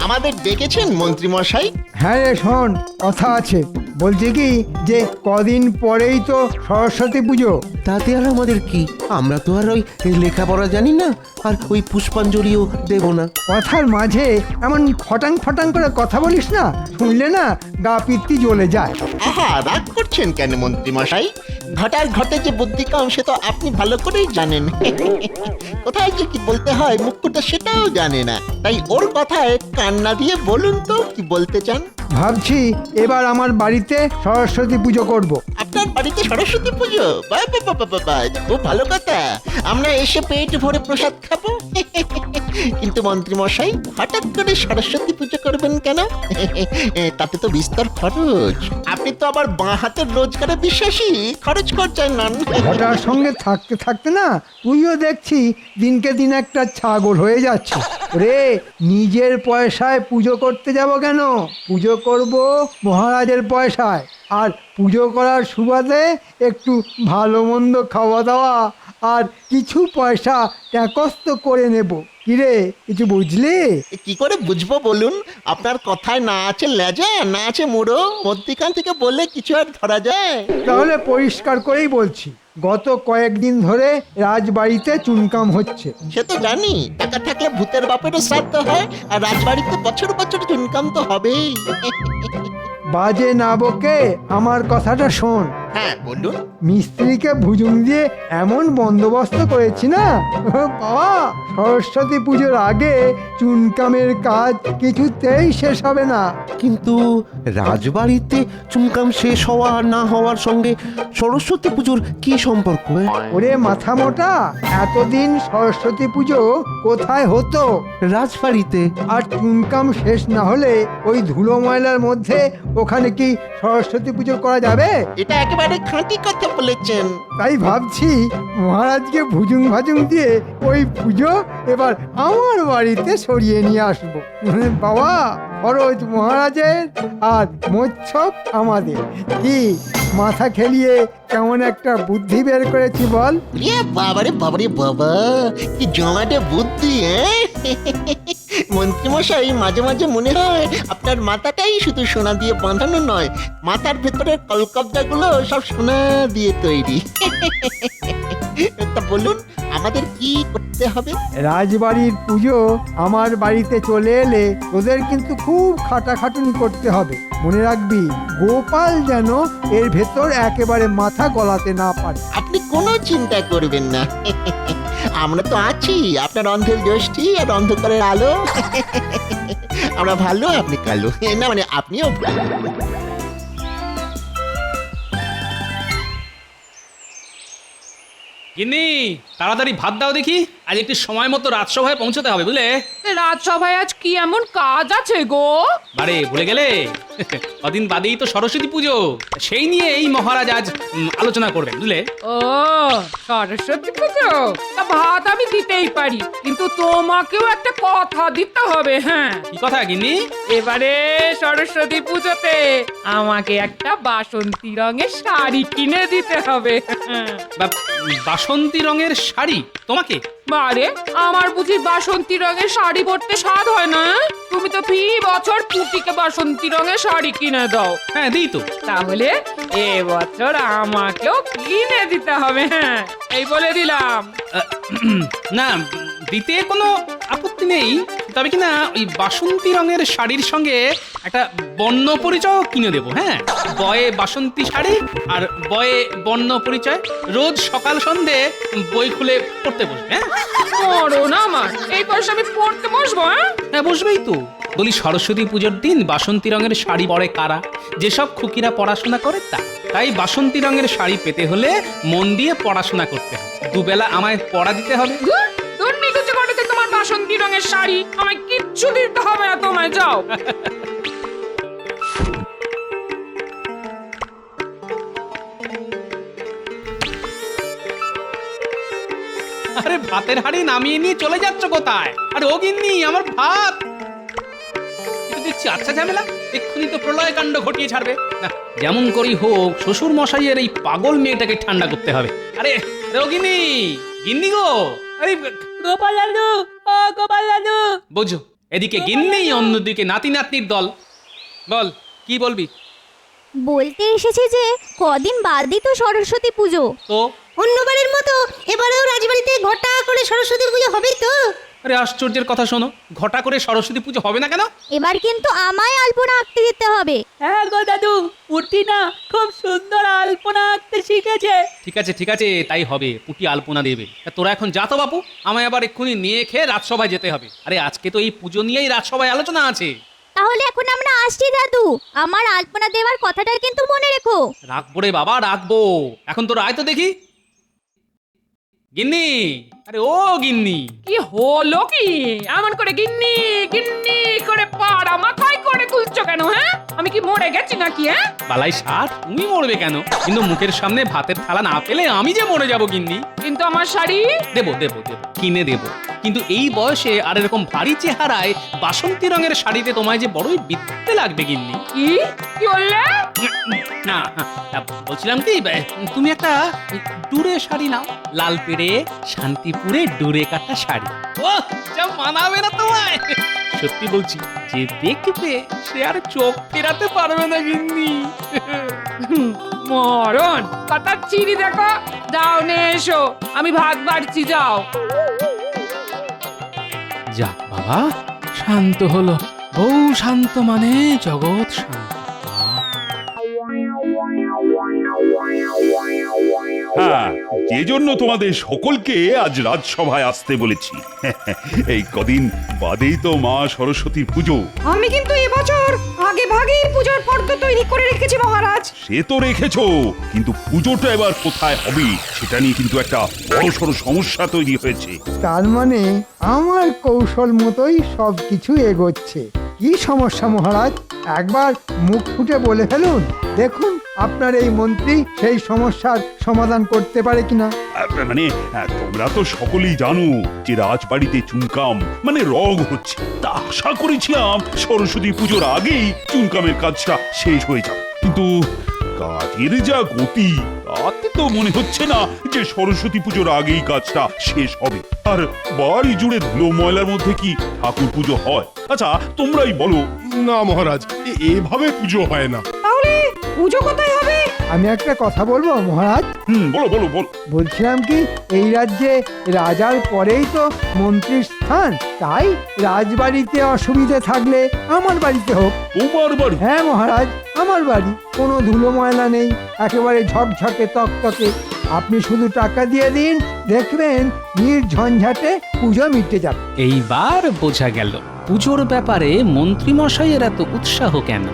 আমাদের ডেকেছেন মন্ত্রী মশাই? হ্যাঁ রে শোন, কথা আছে। বলছি কি যে কদিন পরেই তো সরস্বতী পুজো। তাতে আর আমাদের কি? আমরা তো আর ওই লেখাপড়া জানি না, আর ওই পুষ্পাঞ্জলিও দেব না। কথার মাঝে এমন ফটাং ফটাং করে কথা বলিস না, শুনলে না গা পিত্তি জ্বলে যায়। আহা, রাগ করছেন কেন মন্ত্রী মশাই? ঘটার ঘটে যে বুদ্ধি কম সে তো আপনি ভালো করেই জানেন। কোথায় যে কি বলতে হয় মুখ্যটা সেটাও জানে না, তাই ওর কথায় কান্না দিয়ে বলুন তো কি বলতে চান। ভাবছি এবার আমার বাড়িতে সরস্বতী পুজো করব। আপনার বাড়িতে সরস্বতী পুজো? বাহ বাহ বাহ বাহ বাহ, খুব ভালো কথা। আমরা এসে পেট ভরে প্রসাদ খাবো। কিন্তু মন্ত্রী মশাই, হঠাৎ করে সরস্বতী পুজো করবেন কেন? তাতে তো বিস্তর খরচ। আপনি তো আবার বাঁ হাতের রোজগারে বিশ্বাসী, খরচ করছেন না। ঘটার সঙ্গে থাকতে থাকতে না তুইও দেখছি দিনকে দিন একটা ছাগল হয়ে যাচ্ছে রে। নিজের পয়সায় পুজো করতে যাব কেন? পুজো করব মহারাজের পয়সায়, আর পুজো করার সুবাদে একটু ভালো মন্দ খাওয়া দাওয়া আর কিছু পয়সা ট্যাকস্ত করে নেব। কিরে, কিছু বুঝলি? কি করে বুঝবো বলুন? আপনার কথায় না আছে লেজা, না আছে মুড়ো, মধ্যিখান থেকে বললে কিছু আর ধরা যায়? তাহলে পরিষ্কার করেই বলছি, গত কয়েকদিন ধরে রাজবাড়িতে চুনকাম হচ্ছে। সে তো জানি, টাকা থাকলে ভূতের বাপেরও শ্রাদ্ধ হয়, আর রাজবাড়িতে বছর বছর চুনকাম তো হবেই। বাজে না বকে আমার কথাটা শোন। হ্যাঁ বলুন। মিস্ত্রিকে ভুজুং দিয়ে এমন বন্দোবস্ত করেছি না বাবা, সরস্বতী পুজোর আগে চুনকামের কাজ কিছুতেই শেষ হবে না। কিন্তু রাজবাড়িতে চুনকাম শেষ হওয়া আর না হওয়ার সঙ্গে সরস্বতী পুজোর কি সম্পর্ক? ওরে মাথা মোটা, এতদিন সরস্বতী পুজো কোথায় হতো? রাজবাড়িতে। আর চুনকাম শেষ না হলে ওই ধুলো ময়লার মধ্যে ওখানে কি সরস্বতী পুজো করা যাবে? এটা একেবারে খাঁটি কথা বলেছেন। তাই ভাবছি মহারাজকে ভুজুং ভাজুং দিয়ে ওই পুজো এবার আমার বাড়িতে সরিয়ে নিয়ে আসবো। বাবা, খরচ মহারাজের আর মোচ্ছব আমাদের। কি মাথা খেলিয়ে কেমন একটা বুদ্ধি বের করেছি বল? বাবারে বাবারে বাবা, কি জমাটে বুদ্ধি! মন্ত্রী মশাই, মাঝে মাঝে মনে হয় আপনার মাথাটাই শুধু সোনা দিয়ে বাঁধানো নয়, মাথার ভেতরের কলকবজাগুলো সব সোনা দিয়ে তৈরি। তা বলুন, আমাদের কি করতে হবে? রাজবাড়ির পুজো আমার বাড়িতে চলে এলে তোদের কিন্তু খুব খাটাখাটুনি করতে হবে। মনে রাখবি, গোপাল যেন এর ভেতর একেবারে মাথা গলাতে না পারে। আপনি কোনো চিন্তা করবেন না, আমরা তো আছি, আপনার অন্ধের জ্যোষ্ঠী আর অন্ধকারের আলো। আমরা ভালো, আপনি কালো না, মানে আপনিও ভালো। গিন্নি, তাড়াতাড়ি ভাত দাও দেখি, আজ একটু সময় মতো রাজসভায় পৌঁছতে হবে বুঝলে। রাজসভায় আজ কি এমন কাজ আছে গো? বারে ভুলে গেলে? কদিন বাদেই তো সরস্বতী পুজো, সেই নিয়ে এই মহারাজ আজ আলোচনা করবেন বুঝলে। ও সরস্বতী পুজো, তা ভাত আমি দিতেই পারি, কিন্তু তোমাকেও একটা কথা দিতে হবে। হ্যাঁ, কি কথা গিন্নি? এবারে সরস্বতী পুজোতে আমাকে একটা বাসন্তী রঙের শাড়ি কিনে দিতে হবে। বাসন্তী রঙের শাড়ি তোমাকে? বারে, আমার বুঝি বাসন্তী রঙের শাড়ি পরতে স্বাদ হয় না? তুমি তো ফি বছর পুটিকে বাসন্তী রঙের শাড়ি কিনে দাও। হ্যাঁ দিই তো। তাহলে এবছর আমাকেও কিনে দিতে হবে। হ্যাঁ, এই বলে দিলাম। না, দিতে কোনো আপত্তি নেই, তবে কিনা ওই বাসন্তী রঙের শাড়ির সঙ্গে একটা বর্ণ পরিচয় কিনে দেবো। হ্যাঁ, বয়ে বাসন্তী শাড়ি আর বয়ে বর্ণ পরিচয়, রোজ সকাল সন্ধে বই খুলে পড়তে বসবে। হ্যাঁ, পড়ো না আমার, এই বয়সে আমি পড়তে বসবো? হ্যাঁ বসবেই তো। বলি, সরস্বতী পুজোর দিন বাসন্তী রঙের শাড়ি পরে কারা? যেসব খুকিরা পড়াশোনা করে তা। তাই বাসন্তী রঙের শাড়ি পেতে হলে মন দিয়ে পড়াশোনা করতে হবে, দুবেলা আমায় পড়া দিতে হবে। তোমার বাসন্তী রঙের শাড়ি আমায় কিচ্ছু দিতে হবে না, তোমায় যাও। আরে ভাতের হাঁড়ি নামিয়ে নিয়ে চলে যাচ্ছ কোথায়? আরে ও গিন্নি, আমার ভাত দিচ্ছি। আচ্ছা ঝামেলা, এক্ষুনি তো প্রলয় কাণ্ড ঘটিয়ে ছাড়বে না। যেমন করি হোক শ্বশুর মশাইয়ের এই পাগল মেয়েটাকে ঠান্ডা করতে হবে। আরে রোগিনী, গিন্নি গো, আরে গোপাল দাদু, ও গোপাল দাদু। বোঝো, এদিকে গিন্নি, অন্যদিকে নাতি নাতনির দল। বল, কি বলবি? বলতে এসেছি যে কদিন বাদই তো সরস্বতী পুজো। তো অন্যবারের মতো এবারেও রাজবাড়িতে ঘটা করে সরস্বতী পুজো হবে তো? আরে আশ্চর্যের কথা শোনো, ঘটা করে সরস্বতী পুজো হবে না কেন? এবার কিন্তু আমায় আলপনা আঁকতে দিতে হবে। হ্যাঁ গো দাদু, পুটি না খুব সুন্দর আলপনা আঁকতে শিখেছে। ঠিক আছে, তাই হবে। পুটি আলপনা দেবে। তা তোরা এখন যা তো বাপু, আমায় আবার এক্ষুনি নিয়ে খেয়ে রাজসভায় যেতে হবে। আরে আজকে তো এই পুজো নিয়েই রাজসভায় আলোচনা আছে। তাহলে এখন আমরা আসছি দাদু, আমার আলপনা দেওয়ার কথাটা কিন্তু মনে রেখো। রাখবো রে বাবা, রাখবো। এখন তোর আয় তো দেখি। গিন্নি, আরে ও গিন্নি, কি হলো কি? এমন করে গিন্নি গিন্নি করে পাড়া মাথায় করে তুলছো কেন? হ্যাঁ, আমি কি মরে গেছি নাকি? হ্যাঁ, বালাই ষাট, তুমি মরবে কেন? কিন্তু মুখের সামনে ভাতের থালা না পেলে আমি যে মরে যাব গিন্নি। কিন্তু আমার শাড়ি দেবো, কিনে দেবো। কিন্তু এই বয়সে আর এরকম ভারী চেহারায় বাসন্তী রঙের শাড়িতে তোমায় যে বড়ই বিদ্যে লাগবে গিন্নি। কি কি বললে? না, বলছিলাম কি, তুমি একটা ডুরে শাড়ি নাও, লাল পেড়ে শান্তিপুরে ডুরে কাটা শাড়ি। ও যা মানাবে না তোমায়, সত্যি বলছি। যে দেখবে সে আর চোখ ফেরাতে পারবে না গিন্নি। মরণ কথা চিনি দেখো। যাও নে এসো, আমি ভাত বাড়ছি, যাও। যাক বাবা, শান্ত হলো। বউ শান্ত মানে জগৎ শান্ত। হ্যাঁ, যে জন্য তোমাদের সকলকে আজ রাজসভায় আসতে বলেছি। এই কদিন বাদেই তো মা সরস্বতীর পুজো। আমি কিন্তু এবছর আগে ভাগেই পূজার ফর্দ তৈরি করে রেখেছি মহারাজ। সে তো রেখেছো, কিন্তু পুজোটা এবার কোথায় হবে সেটা নিয়ে কিন্তু একটা বড়সড় সমস্যা তৈরি হয়েছে। তার মানে আমার কৌশল মতোই সব কিছু এগোচ্ছে। কি সমস্যা মহারাজ? একবার মুখ ফুটে বলে ফেলুন, দেখুন আপনার এই মন্ত্রী সেই সমস্যার সমাধান করতে পারে কিনা। মানে তোমরা তো সকলেই জানো যে রাজবাড়িতে চুনকাম মানে রগ হচ্ছে। তা আশা করেছিলাম সরস্বতী পুজোর আগেই চুনকামের কাজটা শেষ হয়ে যাবে, কিন্তু কাজের যা গতি তাতে তো মনে হচ্ছে না যে সরস্বতী পুজোর আগেই কাজটা শেষ হবে। আর বাড়ি জুড়ে ধুলো ময়লার মধ্যে কি ঠাকুর পুজো হয়? আচ্ছা তোমরাই বলো। না মহারাজ, এভাবে পুজো হয় না। তাহলে পুজো কোথায় হবে? আমি একটা কথা বলবো মহারাজ। বলো বলো বলো। বলছিলাম কি, এই রাজ্যে রাজার পরেই তো মন্ত্রীর স্থান, তাই রাজবাড়িতে অসুবিধে থাকলে আমার বাড়িতে হোক। তোমার বাড়ি? হ্যাঁ মহারাজ, আমার বাড়ি। কোনো ধুলো ময়লা নেই, একেবারে ঝকঝকে তকতকে। আপনি শুধু টাকা দিয়ে দিন, দেখবেন নির্ঝঞ্ঝাটে পুজো মিটে যাবে। এইবার বোঝা গেল পুজোর ব্যাপারে মন্ত্রী মশাইয়ের এত উৎসাহ কেন।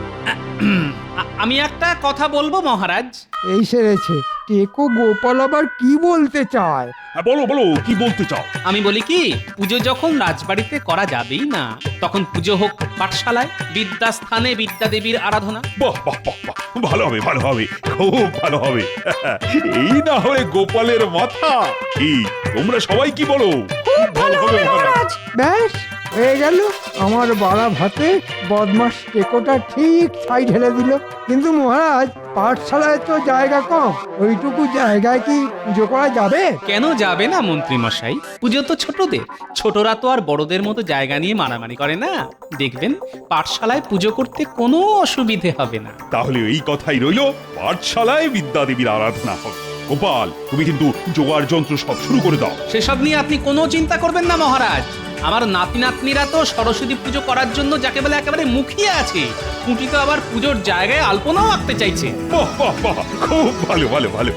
আমি একটা কথা বলবো মহারাজ। এই সেরেছে, টেকো গোপাল আবার কি বলতে চায়? হ্যাঁ বলো বলো, কি বলতে চাও? আমি বলি কি, পুজো যখন রাজবাড়িতে করা যাবেই না, তখন পুজো হোক পাঠশালায়, বিদ্যাস্থানে বিদ্যাদেবীর আরাধনা। বাহ বাহ বাহ বাহ, ভালো হবে ভালো হবে, খুব ভালো হবে। এই না হলে গোপালের মাথা। কি তোমরা সবাই কি বলো? খুব ভালো হবে মহারাজ। ব্যাস হয়ে গেল, আমার বাড়া ভাতে বদমাস টেকোটা ঠিক ছাই ঢেলে দিল। কিন্তু মহারাজ, পাঠশালায় তো জায়গা কম, ওইটুকু জায়গায় কি পুজো করা যাবে? কেন যাবে না মন্ত্রী মশাই? পুজো তো ছোটদের, ছোটরা তো আর বড়দের মতো জায়গা নিয়ে মারামারি করে না। দেখবেন পাঠশালায় পুজো করতে কোনো অসুবিধে হবে না। তাহলে এই কথাই রইলো, পাঠশালায় বিদ্যাদেবীর আরাধনা হবে। গোপাল, তুমি কিন্তু জোগাড় যন্ত্র সব শুরু করে দাও। সেসব নিয়ে আপনি কোনো চিন্তা করবেন না মহারাজ। আমার নাতি নাতনিরা তো সরস্বতী পুজো করার জন্য যাকে বলে একেবারে মুখিয়ে আছে। কুটি তো আবার পুজোর জায়গায় আলপনাও আঁকতে চাইছে। বাহ বাহ বাহ, খুব ভালো ভালো ভালো।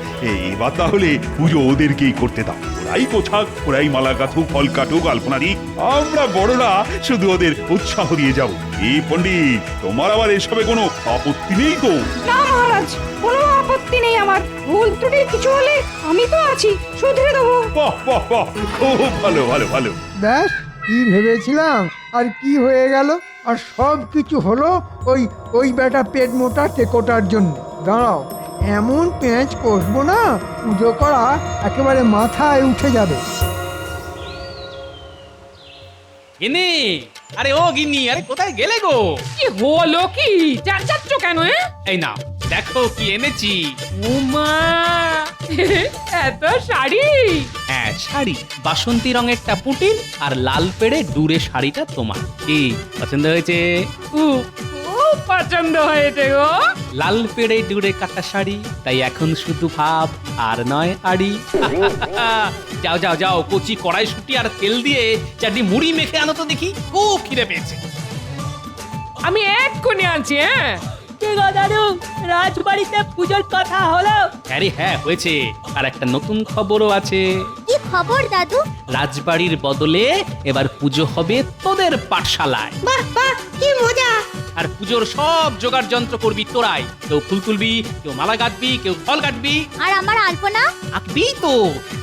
এবার তাহলে পুজো ওদেরকেই করতে দাও। ওরাই পোছাক, ওরাই মালা গাঁথুক, ফল কাটুক, আলপনা দিক। আমরা বড়রা শুধু ওদের উৎসাহ দিয়ে যাব। এই পণ্ডিত, তোমার আবার এসবে কোনো আপত্তি নেই তো? না মহারাজ, কোনো আপত্তি নেই আমার। ভুল ত্রুটি কিছু হলে আমি তো আছি, শুধরে দেবো। বাহ বাহ বাহ, খুব ভালো ভালো ভালো। ব্যাস, কি ভেবেছিলাম আর কি হয়ে গেল। আর সব কিছু হলো ওই বেটা পেট মোটা টেকোটার জন্য। দাঁড়াও, এমন পেঁচ কষবো না, পুজো করা একেবারে মাথায় উঠে যাবে। গিন্নি, আরে ও গিন্নি, আরে কোথায় গেলে গো? কি হলো কি? যাচ্ছ কেন? এই নাও, দেখো কি এনেছি। উমা, এত শাড়ি? হ্যাঁ শাড়ি, বাসন্তী রঙেরটা পুটির আর লাল পেড়ে ডুরে শাড়িটা তোমার। কি পছন্দ হয়েছে? খুব খুব পছন্দ হয়েছে গো। লাল পেড়ে ডুরে কাটা শাড়ি, তাই এখন শুধু ভাব আর নয় আড়ি। যাও যাও যাও, কচি কড়াইশুঁটি আর তেল দিয়ে চারটি মুড়ি মেখে আনো তো দেখি, খুব খিদে পেয়েছে। আমি এক্ষুনি আনছি। হ্যাঁ কি গো দাদু, রাজবাড়িতে পুজোর কথা হলো? আরে হ্যাঁ হয়েছে, আর একটা নতুন খবরও আছে। কি খবর দাদু? রাজবাড়ির বদলে এবার পুজো হবে তোদের পাঠশালায়। বাহ বাহ, কি মজা! আর পুজোর সব জোগাড় যন্ত্র করবি তোরাই। কেউ ফুল তুলবি, কেউ মালা গাঁথবি, কেউ ফল কাটবি। আর আমার আলপনা? আঁকবি তো,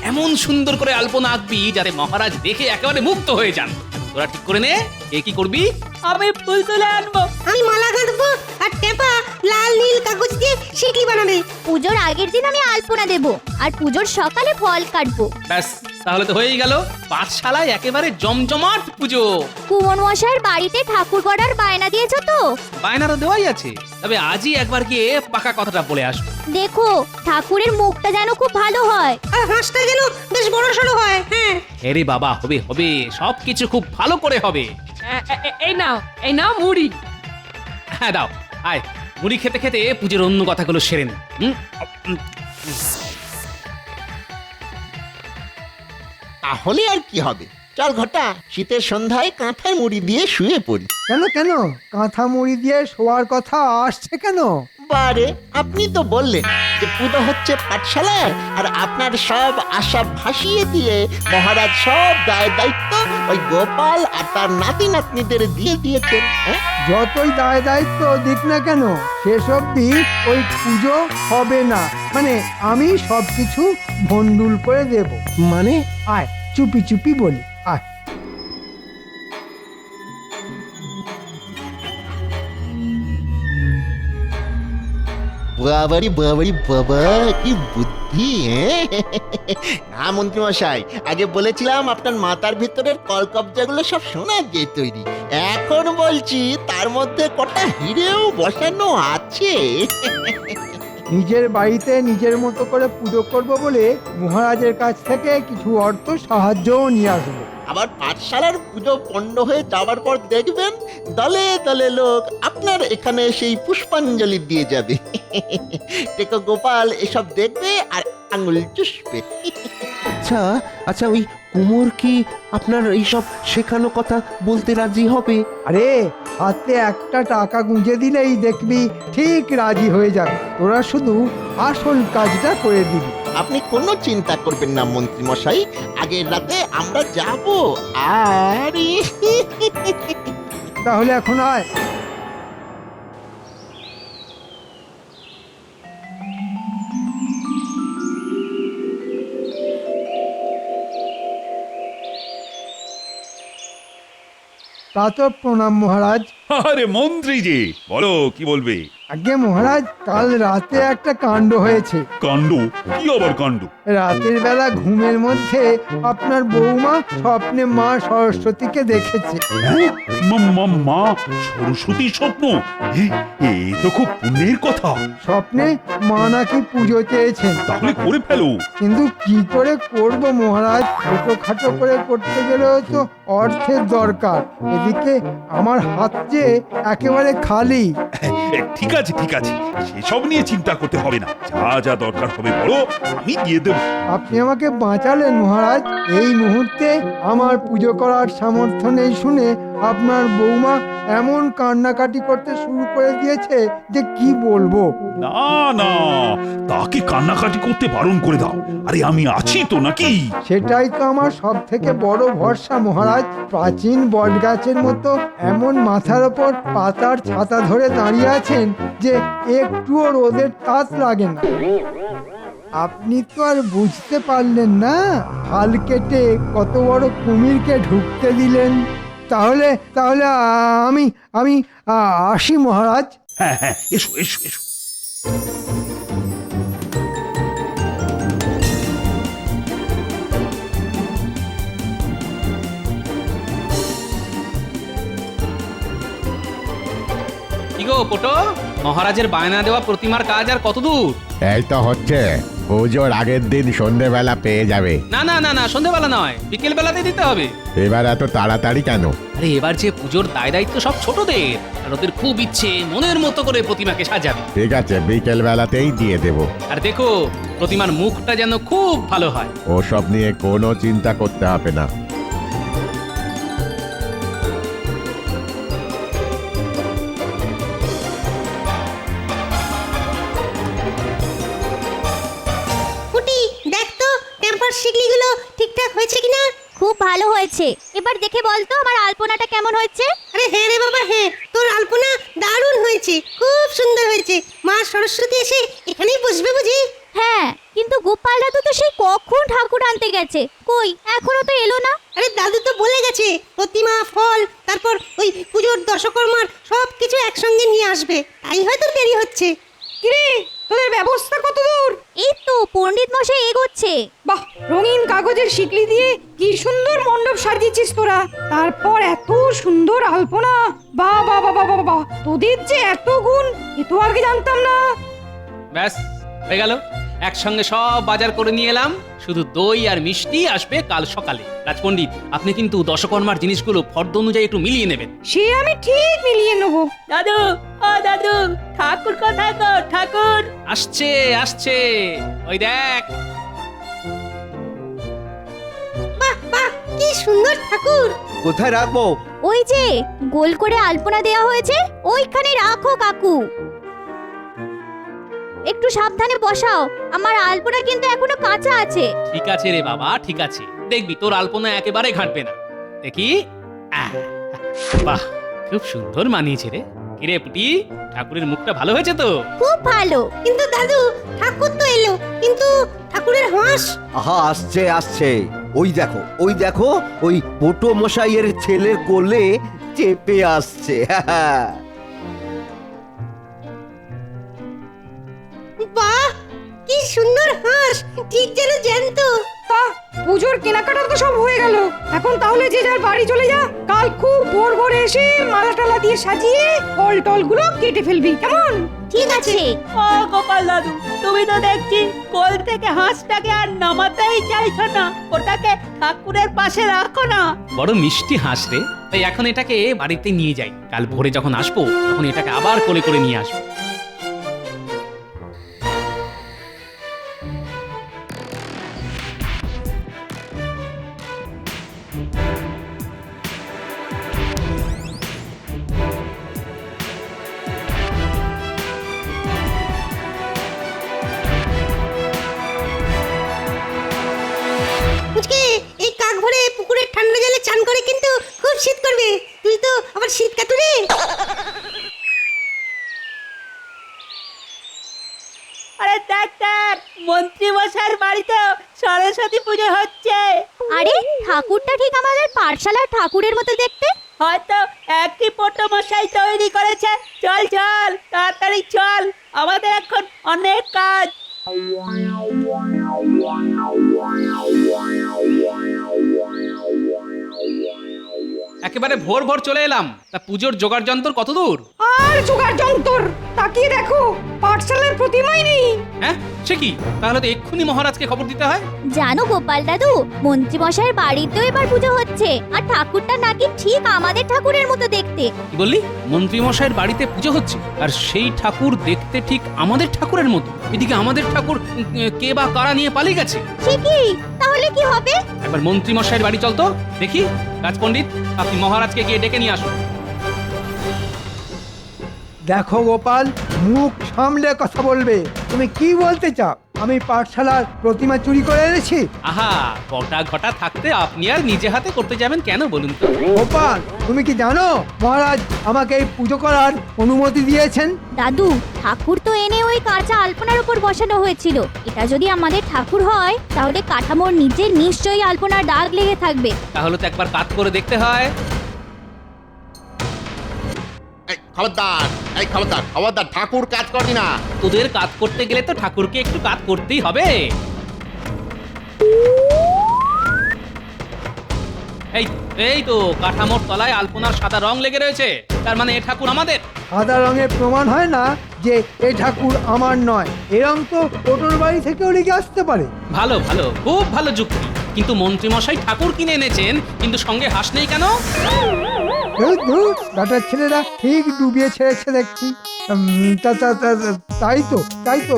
এমন সুন্দর করে আলপনা আঁকবি যাতে মহারাজ দেখে একেবারে মুগ্ধ হয়ে যান। তোরা ঠিক করে নে কে কি করবি। আমি ফুল তুলে আনবো। আমি মালা গাঁথবো আর টেপা লাল নীল কাগজ দিয়ে শিকলি বানাবে। পুজোর আগের দিন আমি আলপনা দেব আর পুজোর সকালে ফল কাটবো। ব্যাস, তাহলে তো হয়েই গেল। পাঠশালায় একেবারে জমজমাট পুজো। কুমন মশাইয়ের বাড়িতে ঠাকুর গড়ার বায়না দিয়েছো তো? বায়নারও দেওয়াই আছে, তবে আজই একবার গিয়ে পাকা কথাটা বলে আসবো। দেখো ঠাকুরের মুখটা যেন খুব ভালো হয়। আর হাঁসটা যেন বেশ বড় সড়ো হয়। হ্যাঁ, আরে বাবা, হবে হবে, সবকিছু খুব ভালো করে হবে। এই নাও, এই নাও মুড়ি। হ্যাঁ দাও, আয় মুড়ি খেতে খেতে পুজোর অন্য কথাগুলো সেরে নে। তাহলে আর কি হবে, চল ঘটা, শীতের সন্ধ্যায় কাঁথায় মুড়ি দিয়ে শুয়ে পড়ি। কেন কেন কাঁথা মুড়ি দিয়ে শোয়ার কথা আসছে কেন? বারে, আপনি তো বললেন যে পুজো হচ্ছে পাঠশালায়, আর আপনার সব আশা ভাসিয়ে দিয়ে মহারাজ সব দায় দায়িত্ব ওই গোপাল আর তার নাতি নাতনিদের দিয়ে দিয়েছেন। হ্যাঁ? যতই দায় দায়িত্ব দিক না কেন, শেষ অবধি ওই পুজো হবে না। মানে আমি সবকিছু ভন্ডুল করে দেব। মানে আয় চুপি চুপি বলি, আয়। বাবারি বাবারি বাবা, কি বুদ্ধি! হ্যাঁ না মন্ত্রীমশাই, আগে বলেছিলাম আপনার মাথার ভিতরের কলকবজাগুলো সব সোনা দিয়ে তৈরি। এখন বলছি তার মধ্যে কটা হিরেও বসানো আছে। নিজের বাড়িতে নিজের মতো করে পুজো করব বলে মহারাজের কাছ থেকে কিছু অর্থ সাহায্যও নিয়ে আসবো। আবার পাঠশালার পুজো পণ্ড হয়ে যাওয়ার পর দেখবেন দলে দলে লোক আপনার এখানে সেই পুষ্পাঞ্জলি দিয়ে যাবে। টেকো গোপাল এসব দেখবে আর আঙুল চুষবে। আচ্ছা আচ্ছা, ওই কুমোর কি আপনার এইসব শেখানো কথা বলতে রাজি হবে? আরে হাতে একটা টাকা গুঁজে দিলেই দেখবি ঠিক রাজি হয়ে যাবে। তোরা শুধু আসল কাজটা করে দিবি। আপনি কোনো চিন্তা করবেন না মন্ত্রী মশাই, আগের রাতে আমরা যাব। আর তাহলে এখন আয়। তা তো প্রণাম মহারাজ। আরে মন্ত্রী যে, বলো কি বলবে? আগে মহারাজ, কাল রাতে একটা কাণ্ড হয়েছে। কাণ্ড? কি আবার কাণ্ড? রাতের বেলা ঘুমের মধ্যে আপনার বৌমা স্বপ্নে মা সরস্বতীকে দেখেছে। মা সরস্বতী স্বপ্ন? এ তো খুব পুণ্যের কথা। স্বপ্নে মা নাকি পুজো চেয়েছেন। তাহলে করে ফেলো। কিন্তু কি করে করব মহারাজ? ছোটখাটো করে করতে গেলেও তো অর্থের দরকার। এদিকে আমার হাত যে একেবারে খালি। ঠিক আছে ঠিক আছে, সেসব নিয়ে চিন্তা করতে হবে না। যা যা দরকার হবে বলো, আমি দিয়ে দেব। আপনি আমাকে বাঁচালেন মহারাজ। এই মুহূর্তে আমার পুজো করার সামর্থ্য নেই শুনে আপনার বৌমা এমন কান্নাকাটি করতে শুরু করে দিয়েছে যে কি বলবো। না না, তাকে কান্নাকাটি করতে বারণ করে দাও। আরে আমি আছি তো নাকি? সেটাই তো আমার সব থেকে বড় ভরসা মহারাজ। প্রাচীন বটগাছের মতো এমন মাথার ওপর পাতার ছাতা ধরে দাঁড়িয়ে আছেন যে একটুও রোদের তাপ লাগে না। আপনি তো আর বুঝতে পারলেন না, হাল কেটে কত বড় কুমিরকে ঢুকতে দিলেন। তাহলে তাহলে আমি আমি আসি মহারাজ। হ্যাঁ হ্যাঁ, এসো এসো এসো। কি গো পোটো, মহারাজের বায়না দেওয়া প্রতিমার কাজ আর কত দূর? এই তো হচ্ছে, পুজোর আগের দিন সন্ধেবেলা পেয়ে যাবে। না না না না, সন্ধেবেলা নয়, বিকেল বেলাতে দিতে হবে। এবার এত তাড়াতাড়ি কেন? আরে এবার যে পুজোর দায় দায়িত্ব সব ছোটদের, আর ওদের খুব ইচ্ছে মনের মতো করে প্রতিমাকে সাজাবে। ঠিক আছে, বিকেল বেলাতেই দিয়ে দেব। আর দেখো প্রতিমার মুখটা যেন খুব ভালো হয়। ওসব নিয়ে কোনো চিন্তা করতে হবে না। পুটি দেখ তো টেম্পার শিকলিগুলো ঠিকঠাক হয়েছে কিনা। খুব ভালো হয়েছে। এবার দেখে বল তো আমার আলপনাটা কেমন হয়েছে। আরে হ্যাঁ রে বাবা হ্যাঁ, তোর আলপনা দারুণ হয়েছে, খুব সুন্দর হয়েছে। মা সরস্বতী এসে এখানেই বসবে বুঝি? হ্যাঁ, কিন্তু গোপাল দাদু তো সেই কখন ঠাকুর আনতে গেছে, কই এখনো তো এলো না। আরে দাদু তো বলে গেছে প্রতিমা, ফল, তারপর ওই পুজোর দশকর্মার সব কিছু একসঙ্গে নিয়ে আসবে, তাই হয়তো দেরি হচ্ছে। কিরে তোদের ব্যবস্থা কত দূর? এই তো পণ্ডিত মশাই এগোচ্ছে। বাহ, রঙিন কাগজের শিকলি দিয়ে কি সুন্দর মণ্ডপ সাজিয়েছিস তোরা। তারপর এত সুন্দর আলপনা, বাহ বাহ বাহ বাহ বাহ বাহ, তোদের যে এত গুণ, এ তো আগে জানতাম না। ব্যাস হয়ে গেল, একসঙ্গে সব বাজার করে নিয়ে এলাম। শুধু দই আর মিষ্টি আসবে কাল সকালে। রাজপণ্ডিত, আপনি কিন্তু দশকর্মার জিনিসগুলো ফর্দ অনুযায়ী একটু মিলিয়ে নেবেন। সে আমি ঠিক মিলিয়ে নেবো। দাদু, ও দাদু, ঠাকুর কোথায় গো? ঠাকুর আসছে আসছে, ওই দেখ। বাহ বাহ, কি সুন্দর ঠাকুর। কোথায় রাখবো? ওই যে গোল করে আলপনা দেওয়া হয়েছে, ওইখানে রাখো কাকু। একটু সাবধানে বসাও, আমার আলপনা কিন্তু এখনো কাঁচা আছে। ঠিক আছে রে বাবা, ঠিক আছে, দেখবি তোর আলপনা একেবারে ঘাটবে না। দেখি, আহ, বাহ, খুব সুন্দর মানিয়েছে রে। কিরে পুটি, ঠাকুরের মুখটা ভালো হয়েছে তো? খুব ভালো। কিন্তু দাদু, ঠাকুর তো এলো, কিন্তু ঠাকুরের হাঁস। আহা, আসছে আসছে, ওই দেখো ওই পোটো মশাইয়ের ছেলের কোলে চেপে আসছে। বাহ, কি সুন্দর হাঁস, ঠিক যেন জ্যান্ত। তা পুজোর কেনাকাটা তো সব হয়ে গেল, এখন তাহলে যে যার বাড়ি চলে যা। কাল খুব ভোর ভোরে এসে মালা টালা দিয়ে সাজিয়ে ফল টল গুলো কেটে ফেলবি, কেমন? ঠিক আছে। ও গোপাল দাদু, তুমি তো দেখছি কোল থেকে হাঁসটাকে আর নামাতেই চাইছো না। ওটাকে ঠাকুরের পাশে রাখো না। বড় মিষ্টি হাঁস রে, তাই এখন এটাকে বাড়িতে নিয়ে যাই। কাল ভোরে যখন আসবো তখন এটাকে আবার কোলে করে নিয়ে আসবো। বুঝকে এই কাক ভরে পুকুরের ঠান্ডা জলে চান করে কিন্তু খুব শীত করবে। তুই তো আবার শীত কাতুরে। আরে দেখ দেখ, মন্ত্রী মশাইয়ের বাড়িতেও সরস্বতী পুজো হচ্ছে। আরে ঠাকুরটা ঠিক আমাদের পাঠশালার ঠাকুরের মতো দেখতে। হয়তো একই পোটো মশাই তৈরি করেছে। চল চল, তাড়াতাড়ি চল, আমাদের এখন অনেক কাজ। একেবারে ভোর ভোর চলে এলাম। তা পুজোর জোগাড় যন্ত্র কত দূর? আর জোগাড় যন্তর, তাকিয়ে দেখো পাঠশালার প্রতিমাই নেই। হ্যাঁ, সে কি? তাহলে তো এক্ষুনি মহারাজকে খবর দিতে হয়। জানো গোপাল দাদু, মন্ত্রী মশাইয়ের বাড়িতেও এবার পুজো হচ্ছে, আর ঠাকুরটা নাকি ঠিক আমাদের ঠাকুরের মতো দেখতে। কি বললি? মন্ত্রী মশাইয়ের বাড়িতে পুজো হচ্ছে, আর সেই ঠাকুর দেখতে ঠিক আমাদের ঠাকুরের মতো? এদিকে আমাদের ঠাকুর কে বা কারা নিয়ে পালিয়ে গেছে। ঠিকই, তাহলে কি হবে? একবার মন্ত্রী মশাইয়ের বাড়ি চল তো দেখি। রাজপণ্ডিত, আপনি মহারাজকে গিয়ে ডেকে নিয়ে আসুন। দেখো গোপাল, মুখ সামলে কথা বলবে। তুমি কি বলতে চাও? আমি পাঠশালার প্রতিমা চুরি করে এনেছি? আহা, কটা ঘটা থাকতে আপনি আর নিজে হাতে করতে যাবেন কেন বলুন তো? গোপাল, তুমি কি জানো মহারাজ আমাকে এই পুজো করার অনুমতি দিয়েছেন? দাদু, ঠাকুর তো এনে ওই কাঁচা আলপনার উপর বসানো হয়েছিল। এটা যদি আমাদের ঠাকুর হয়, তাহলে কাঠামোর নিচে নিশ্চয়ই আলপনার দাগ লেগে থাকবে। তাহলে তো একবার কাজ করে দেখতে হয়। খবরদার, ঠাকুর কাজ করবি না। তোদের কাজ করতে গেলে তো ঠাকুরকে একটু কাজ করতেই হবে। এই এই তো কাঠামোর তলায় আলপনার সাদা রং লেগে রয়েছে, তার মানে এ ঠাকুর আমাদের। সাদা রঙের প্রমাণ হয় না যে এ ঠাকুর আমার নয়। এরম তো ওটোর বাড়ি থেকেও লেগে আসতে পারে। ভালো ভালো, খুব ভালো যুক্তি। কিন্তু মন্ত্রী মশাই ঠাকুর কিনে এনেছেন, কিন্তু সঙ্গে হাঁস নেই কেন? বেটার ছেলেরা ঠিক ডুবিয়ে ছেড়েছে দেখছি। তাই তো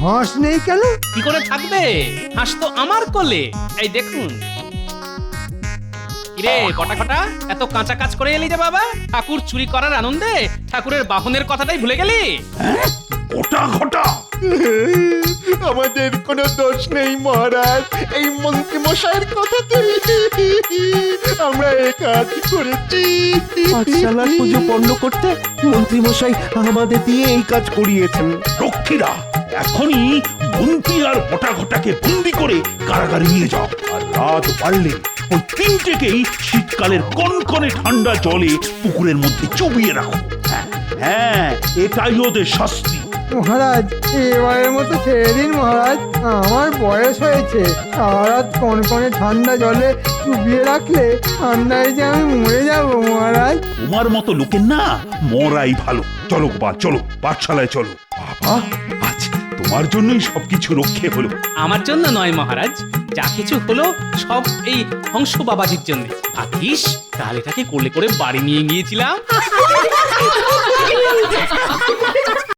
হাঁস নেই কেন? কি করে থাকবে? হাঁস তো আমার কোলে। এই দেখুন। কিরে কটা এত কাঁচা কাজ করে এলি যে বাবা? ঠাকুর চুরি করার আনন্দে ঠাকুরের বাহনের কথাটাই ভুলে গেলি? ঘটা ঘটা আমাদের কোনো দোষ নেই মহারাজ, এই মন্ত্রী মশাইয়ের কথাতে আমরা এ কাজ করেছি। পাঠশালার পুজো পণ্য করতে মন্ত্রী মশাই আমাদের দিয়ে এই কাজ করিয়েছেন। রক্ষীরা এখনই মন্ত্রী আর ঘটা ঘটাকে বন্দি করে কারাগারে নিয়ে যাও। আর রাত বাড়লে ওই তিনটেকেই শীতকালের কনকনে ঠান্ডা জলে পুকুরের মধ্যে চুবিয়ে রাখো। হ্যাঁ, এটাই ওদের শাস্তি। মহারাজ এবারের মতো ছেড়ে দিন মহারাজ, আমার বয়স হয়েছে। সারারাত কনকনে ঠান্ডা জলে ডুবিয়ে রাখলে ঠান্ডায় যে আমি মরে যাব মহারাজ। তোমার মতো লোকের না মরাই ভালো। চলো গোপাল, চলো পাঠশালায় চলো। বাবা, আজ তোমার জন্যই সবকিছু রক্ষে হলো। আমার জন্য নয় মহারাজ, যা কিছু হলো সব এই হংস বাবাজির জন্য। ভাবিস কাল এটাকে কোলে করে বাড়ি নিয়ে গিয়েছিলাম।